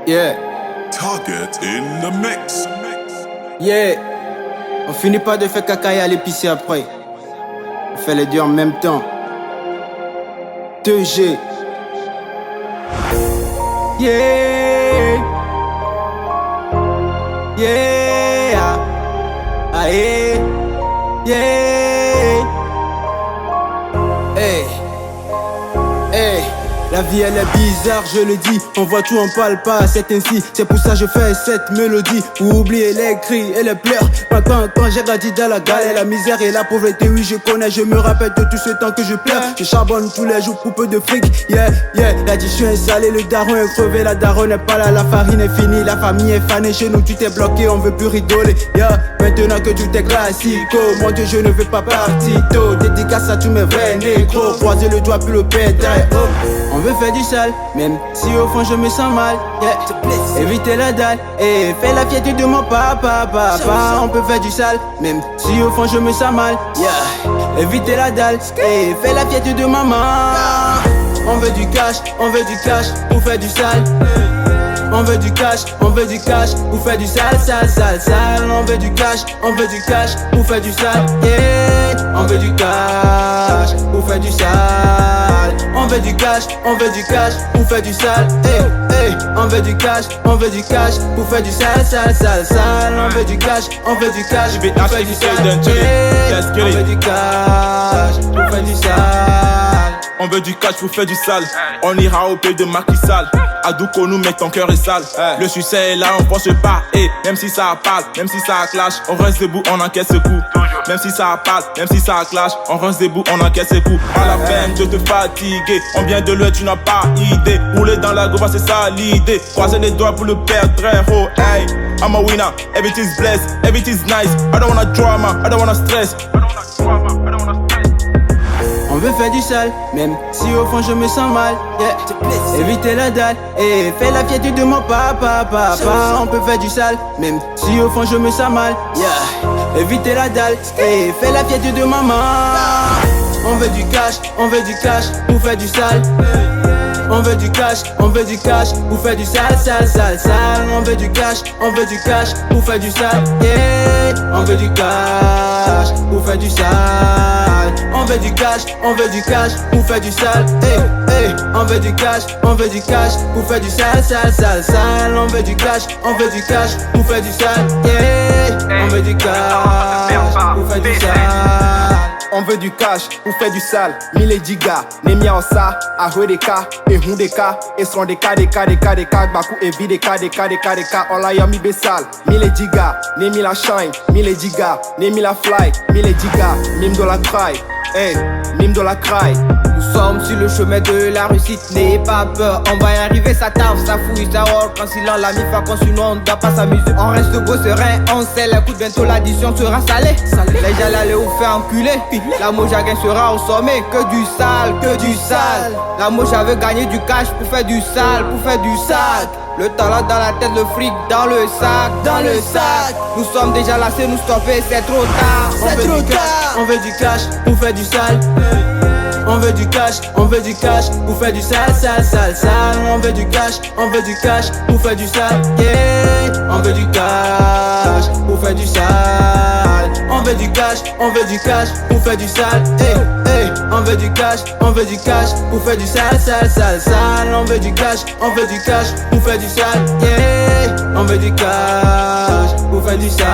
Yeah, Target in the mix. yeah. On finit pas de faire caca et aller pisser après. On fait les deux en même temps. 2G. Yeah. Yeah. Aïe. Yeah. Hey. Hey. La vie elle est bizarre, je le dis. On voit tout, on parle pas, c'est ainsi. C'est pour ça que je fais cette mélodie. Pour oublier les cris et les pleurs. Quand j'ai grandi dans la galère, la misère et la pauvreté, oui je connais. Je me rappelle de tout ce temps que je pleure. Je charbonne tous les jours pour peu de fric. Yeah, yeah, l'addition est salée, le daron est crevé. La daronne n'est pas là, la farine est finie. La famille est fanée, chez nous tu t'es bloqué, on veut plus rigoler. Yeah, maintenant que tout est classico. Mon Dieu, je ne veux pas partir tôt. Dédicace à tous mes vrais négros. Croiser le doigt puis le pétale. Oh. On veut faire du sale, même si au fond je me sens mal. Yeah. Éviter la dalle et fais la fierté de mon papa. On peut faire du sale, même si au fond je me sens mal. Yeah. Éviter la dalle et fais la fierté de maman. On veut du cash pour faire du sale. On veut du cash pour faire du sale. On veut du cash pour faire du sale. Yeah. On veut du cash pour faire du sale. On veut du cash pour faire du sale. Hey, hey. On veut du cash pour faire du sale. On veut du cash pour faire du sale. Hey. On veut du cash pour faire du sale. On veut du cash pour faire du sale. On ira au pays de Macky Sall. À Doukonou, mec, ton cœur est sale. Le succès est là, on pense pas. Et même si ça parle, même si ça clash, on reste debout, on encaisse ce coup. Même si ça parle, même si ça clash, on reste debout, on encaisse ce coup. À la peine de te fatiguer, on vient de l'heure, tu n'as pas idée. Rouler dans la gova, c'est ça l'idée. Croiser les doigts pour le perdre très haut. Hey, I'm a winner, everything's blessed, everything's nice. I don't wanna drama, I don't wanna stress. On veut faire du sale, même si au fond je me sens mal. Yeah. Éviter la dalle et fais la fierté de mon papa. On peut faire du sale, même si au fond je me sens mal. Yeah. Éviter la dalle et fais la fierté de maman. On veut du cash pour faire du sale. On veut du cash pour faire du sale. On veut du cash pour faire du sale. Yeah. On veut du cash pour faire du sale. On veut du cash pour faire du sale. Hey, hey. On veut du cash pour faire du sale. On veut du cash pour faire du sale. Yeah. On veut du cash pour faire du sale. On veut du cash pour faire du sale. Mille diga, Nemia Osa, Ahwedeka, et Hundeka, et son deka, Baku et Videka, Ola Yami Besal. Mille diga, Nemi la shine, mille diga, Nemi la fly, mille diga, Mime de la cry, hey, Mime de la cry. Nous sommes sur le chemin de la réussite, n'ayez pas peur, on va y arriver, ça taffe, ça fouille, ça roule, quand silence, la mi-fa, quand sinon on ne doit pas s'amuser. On reste beau, serein, on sait, écoute, bientôt l'addition sera salée. Les gens allaient vous faire enculer, la Mojagen sera au sommet, que du sale. La Moja veut gagner du cash pour faire du sale, Le talent dans la tête, le fric dans le sac, Nous sommes déjà lassés, nous stopper, c'est trop tard. On veut du cash pour faire du sale. On veut du cash pour faire du sale. On veut du cash pour faire du sale. Yeah. On veut du cash pour faire du sale. On veut du cash pour faire du sale. Hey, hey. On veut du cash pour faire du sale. On veut du cash pour faire du sale. Yeah. On veut du cash pour faire du sale.